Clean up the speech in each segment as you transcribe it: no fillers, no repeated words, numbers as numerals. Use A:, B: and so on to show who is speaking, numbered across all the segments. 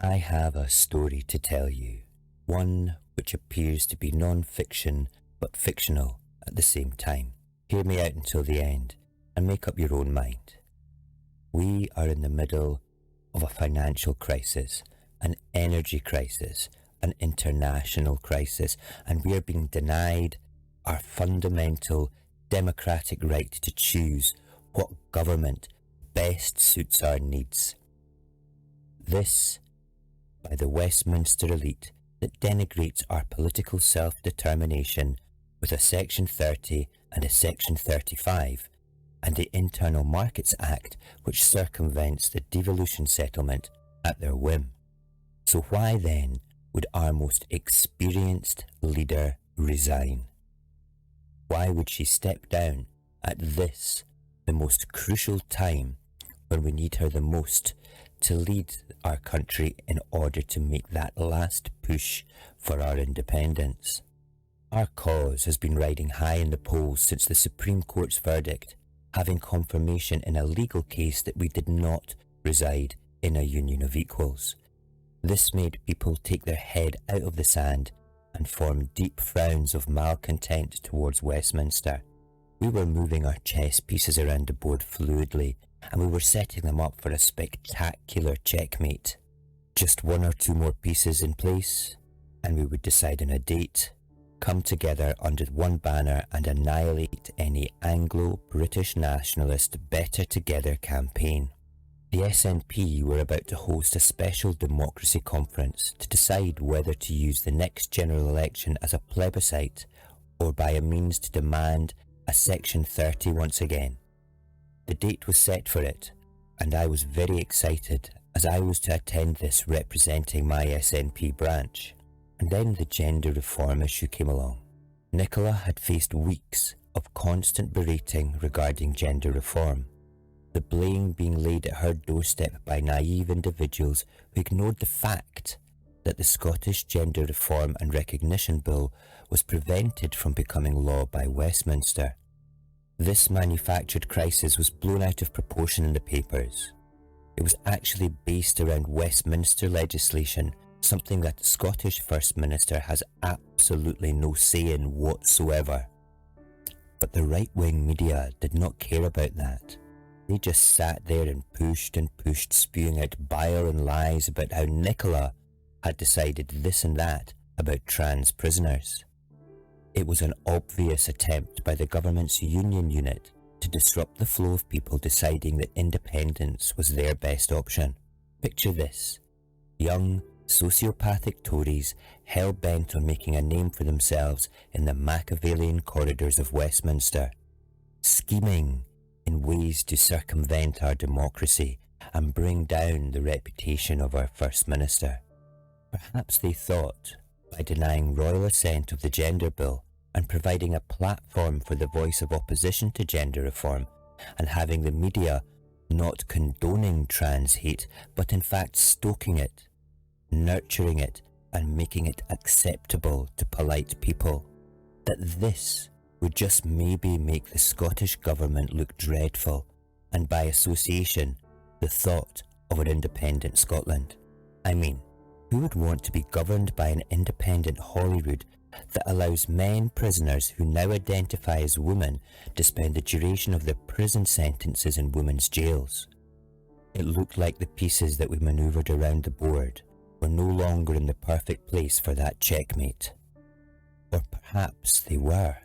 A: I have a story to tell you, one which appears to be non-fiction but fictional at the same time. Hear me out until the end and make up your own mind. We are in the middle of a financial crisis, an energy crisis, an international crisis, and we are being denied our fundamental democratic right to choose what government best suits our needs. This by the Westminster elite that denigrates our political self-determination with a Section 30 and a Section 35, and the Internal Markets Act which circumvents the devolution settlement at their whim. So why then would our most experienced leader resign? Why would she step down at this, the most crucial time when we need her the most to lead our country in order to make that last push for our independence? Our cause has been riding high in the polls since the Supreme Court's verdict, having confirmation in a legal case that we did not reside in a union of equals. This made people take their head out of the sand and form deep frowns of malcontent towards Westminster. We were moving our chess pieces around the board fluidly, and we were setting them up for a spectacular checkmate. Just one or two more pieces in place, and we would decide on a date, come together under one banner and annihilate any Anglo-British nationalist Better Together campaign. The SNP were about to host a special democracy conference to decide whether to use the next general election as a plebiscite or by a means to demand a Section 30 once again. The date was set for it, and I was very excited as I was to attend this representing my SNP branch. And then the gender reform issue came along. NICOLA had faced weeks of constant berating regarding gender reform, the blame being laid at her doorstep by naive individuals who ignored the fact that the Scottish Gender Reform and Recognition Bill was prevented from becoming law by Westminster. This manufactured crisis was blown out of proportion in the papers. It was actually based around Westminster legislation, something that the Scottish First Minister has absolutely no say in whatsoever. But the right-wing media did not care about that. They just sat there and pushed, spewing out bile and lies about how NICOLA had decided this and that about trans prisoners. It was an obvious attempt by the government's union unit to disrupt the flow of people deciding that independence was their best option. Picture this: young, sociopathic Tories hell-bent on making a name for themselves in the Machiavellian corridors of Westminster, scheming in ways to circumvent our democracy and bring down the reputation of our First Minister. Perhaps they thought, by denying royal assent of the gender bill and providing a platform for the voice of opposition to gender reform, and having the media not condoning trans hate but in fact stoking it, nurturing it and making it acceptable to polite people, that this would just maybe make the Scottish government look dreadful, and by association the thought of an independent Scotland. I mean, who would want to be governed by an independent Holyrood that allows men prisoners who now identify as women to spend the duration of their prison sentences in women's jails? It looked like the pieces that we manoeuvred around the board were no longer in the perfect place for that checkmate. Or perhaps they were.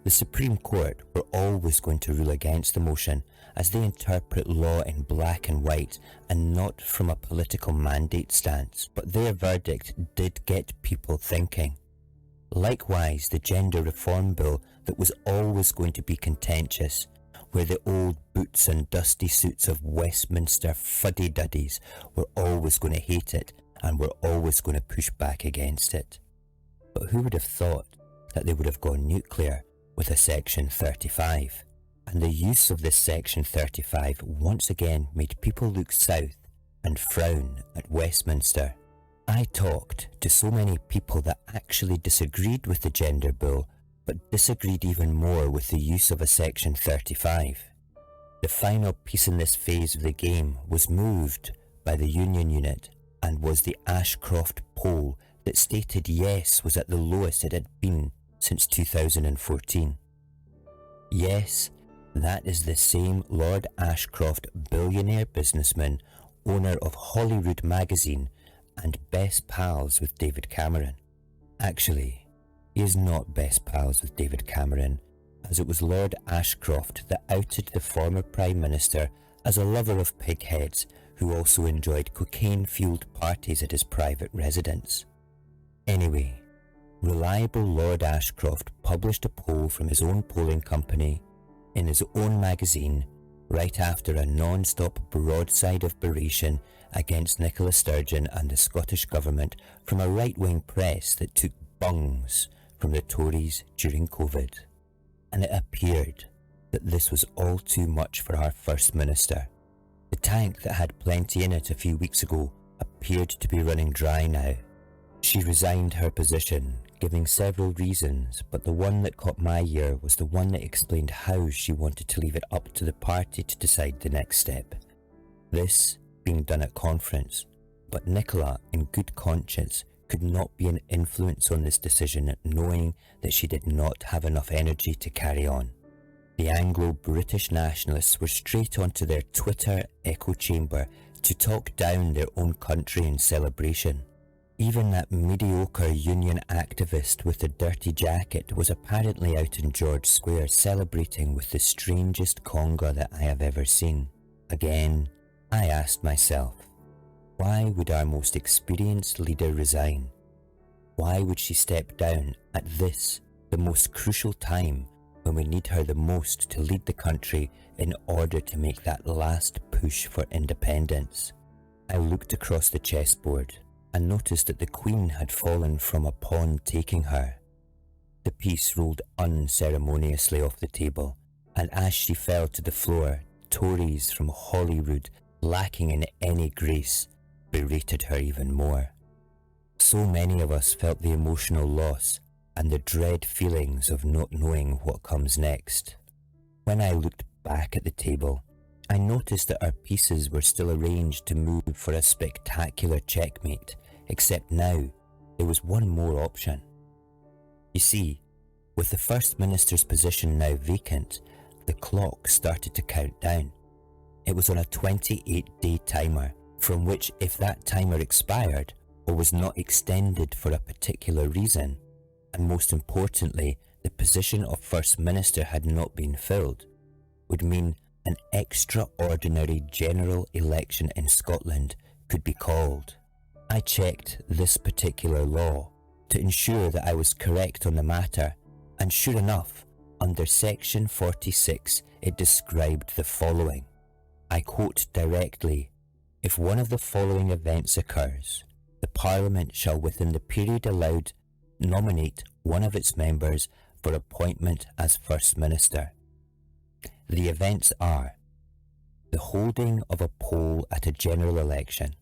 A: The Supreme Court were always going to rule against the motion, as they interpret law in black and white and not from a political mandate stance, but their verdict did get people thinking. Likewise, the gender reform bill that was always going to be contentious, where the old boots and dusty suits of Westminster fuddy-duddies were always going to hate it and were always going to push back against it. But who would have thought that they would have gone nuclear with a Section 35? And the use of this Section 35 once again made people look south and frown at Westminster. I talked to so many people that actually disagreed with the gender bill, but disagreed even more with the use of a Section 35. The final piece in this phase of the game was moved by the union unit and was the Ashcroft poll that stated yes was at the lowest it had been since 2014. Yes, that is the same Lord Ashcroft, billionaire businessman, owner of Hollywood magazine and best pals with David Cameron. Actually, he is not best pals with David Cameron, as it was Lord Ashcroft that outed the former Prime Minister as a lover of pigheads who also enjoyed cocaine-fueled parties at his private residence. Anyway, reliable Lord Ashcroft published a poll from his own polling company in his own magazine right after a non-stop broadside of beration against Nicola Sturgeon and the Scottish Government from a right-wing press that took bungs from the Tories during COVID. And it appeared that this was all too much for our First Minister. The tank that had plenty in it a few weeks ago appeared to be running dry now. She resigned her position, giving several reasons, but the one that caught my ear was the one that explained how she wanted to leave it up to the party to decide the next step. This being done at conference, but Nicola, in good conscience, could not be an influence on this decision, knowing that she did not have enough energy to carry on. The Anglo-British nationalists were straight onto their Twitter echo chamber to talk down their own country in celebration. Even that mediocre union activist with the dirty jacket was apparently out in George Square celebrating with the strangest conga that I have ever seen. Again, I asked myself, why would our most experienced leader resign? Why would she step down at this, the most crucial time when we need her the most to lead the country in order to make that last push for independence? I looked across the chessboard and noticed that the Queen had fallen from a pawn taking her. The piece rolled unceremoniously off the table, and as she fell to the floor, Tories from Holyrood, lacking in any grace, berated her even more. So many of us felt the emotional loss and the dread feelings of not knowing what comes next. When I looked back at the table, I noticed that our pieces were still arranged to move for a spectacular checkmate, except now there was one more option. You see, with the First Minister's position now vacant, the clock started to count down. It was on a 28-day timer, from which if that timer expired or was not extended for a particular reason, and most importantly, the position of First Minister had not been filled, would mean an extraordinary general election in Scotland could be called. I checked this particular law to ensure that I was correct on the matter, and sure enough, under section 46 it described the following. I quote directly, "If one of the following events occurs, the Parliament shall within the period allowed nominate one of its members for appointment as First Minister." The events are the holding of a poll at a general election,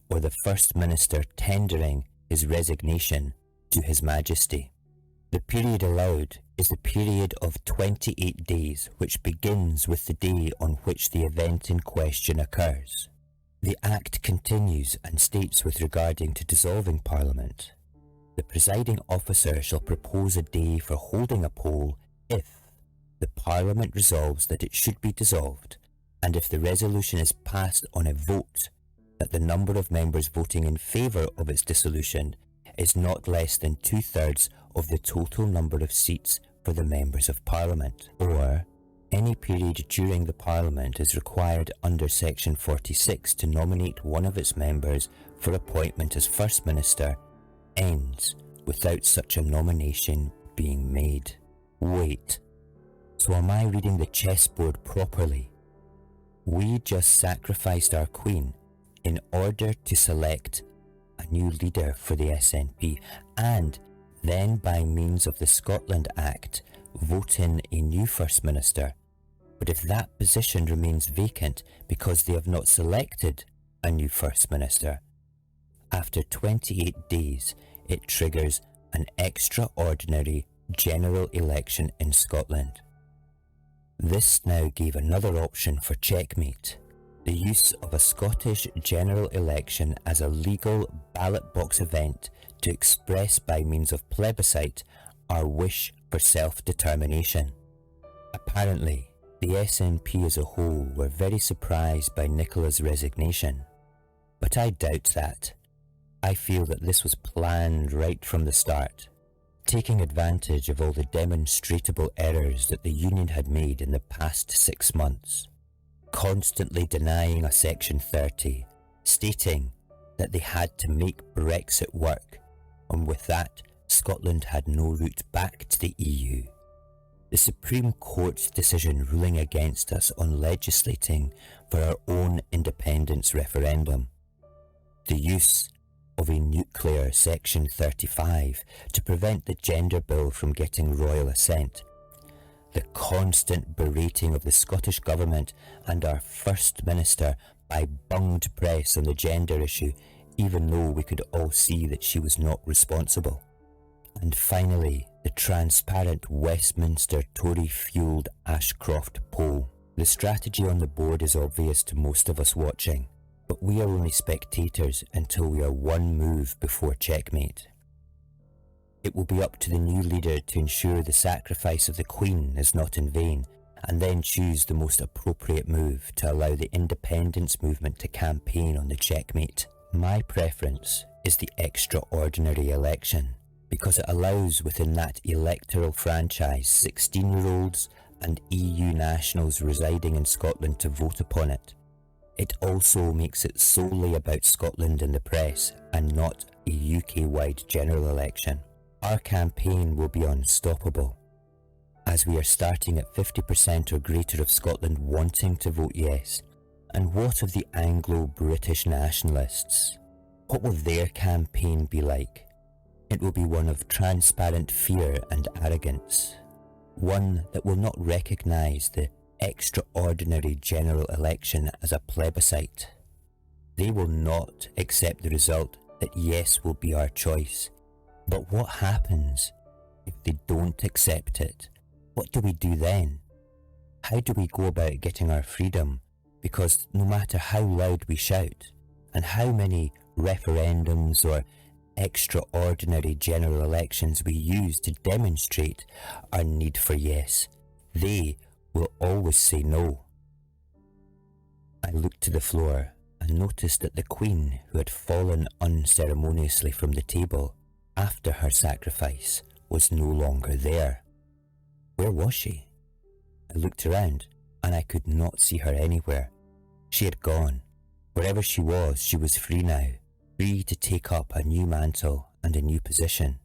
A: or the First Minister tendering his resignation to His Majesty. The period allowed is the period of 28 days, which begins with the day on which the event in question occurs. The Act continues and states with regarding to dissolving Parliament, the presiding officer shall propose a day for holding a poll if the Parliament resolves that it should be dissolved, and if the resolution is passed on a vote that the number of members voting in favour of its dissolution is not less than 2/3 of the total number of seats for the members of Parliament, or any period during the Parliament is required under section 46 to nominate one of its members for appointment as First Minister ends without such a nomination being made. Wait, so am I reading the chessboard properly? We just sacrificed our Queen in order to select a new leader for the SNP, and then by means of the Scotland Act vote in a new First Minister. But if that position remains vacant because they have not selected a new First Minister, after 28 days it triggers an extraordinary general election in Scotland. This now gave another option for Checkmate. the use of a Scottish general election as a legal ballot box event to express by means of plebiscite our wish for self-determination. Apparently, the SNP as a whole were very surprised by NICOLA's resignation, but I doubt that. I feel that this was planned right from the start, taking advantage of all the demonstrable errors that the Union had made in the past 6 months. Constantly denying a Section 30, stating that they had to make Brexit work, and with that, Scotland had no route back to the EU. The Supreme Court's decision ruling against us on legislating for our own independence referendum. The use of a nuclear Section 35 to prevent the gender bill from getting royal assent. The constant berating of the Scottish Government and our First Minister by bunged press on the gender issue, even though we could all see that she was not responsible. And finally, the transparent Westminster Tory-fuelled Ashcroft poll. The strategy on the board is obvious to most of us watching, but we are only spectators until we are one move before checkmate. It will be up to the new leader to ensure the sacrifice of the Queen is not in vain, and then choose the most appropriate move to allow the independence movement to campaign on the checkmate. My preference is the extraordinary election, because it allows within that electoral franchise 16-year-olds and EU nationals residing in Scotland to vote upon it. It also makes it solely about Scotland in the press and not a UK-wide general election. Our campaign will be unstoppable, as we are starting at 50% or greater of Scotland wanting to vote yes. And what of the Anglo-British nationalists? What will their campaign be like? It will be one of transparent fear and arrogance, one that will not recognise the extraordinary general election as a plebiscite. They will not accept the result that yes will be our choice. But what happens if they don't accept it? What do we do then? How do we go about getting our freedom? Because no matter how loud we shout, and how many referendums or extraordinary general elections we use to demonstrate our need for yes, they will always say no. I looked to the floor and noticed that the Queen, who had fallen unceremoniously from the table after her sacrifice, was no longer there. Where was she? I looked around and I could not see her anywhere. She had gone. Wherever she was free now, free to take up a new mantle and a new position.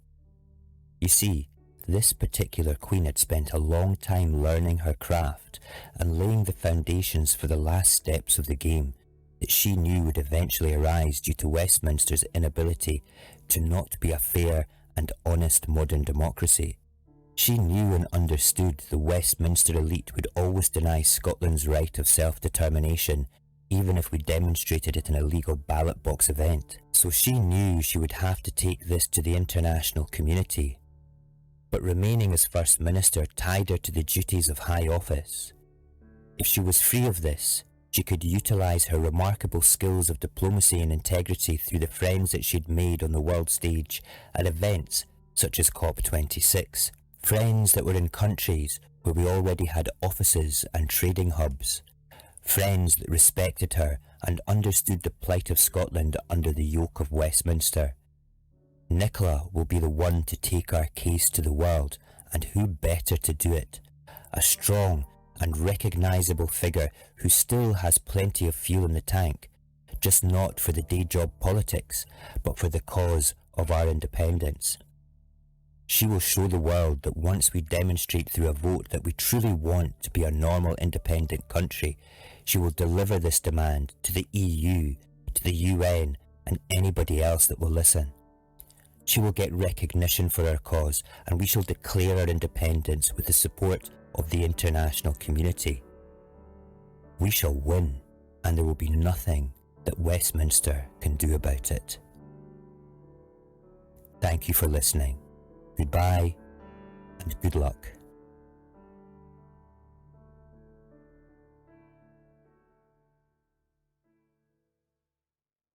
A: You see, this particular Queen had spent a long time learning her craft and laying the foundations for the last steps of the game that she knew would eventually arise due to Westminster's inability to not be a fair and honest modern democracy. She knew and understood the Westminster elite would always deny Scotland's right of self-determination, even if we demonstrated it in a legal ballot box event. So she knew she would have to take this to the international community. But remaining as First Minister tied her to the duties of high office. If she was free of this, she could utilise her remarkable skills of diplomacy and integrity through the friends that she'd made on the world stage at events such as COP26, friends that were in countries where we already had offices and trading hubs, friends that respected her and understood the plight of Scotland under the yoke of Westminster. NICOLA will be the one to take our case to the world, and who better to do it? A strong and recognisable figure who still has plenty of fuel in the tank, just not for the day job politics, but for the cause of our independence. She will show the world that once we demonstrate through a vote that we truly want to be a normal independent country, she will deliver this demand to the EU, to the UN, and anybody else that will listen. She will get recognition for our cause, and we shall declare our independence with the support of the international community. We shall win, and there will be nothing that Westminster can do about it. Thank you for listening. Goodbye, and good luck.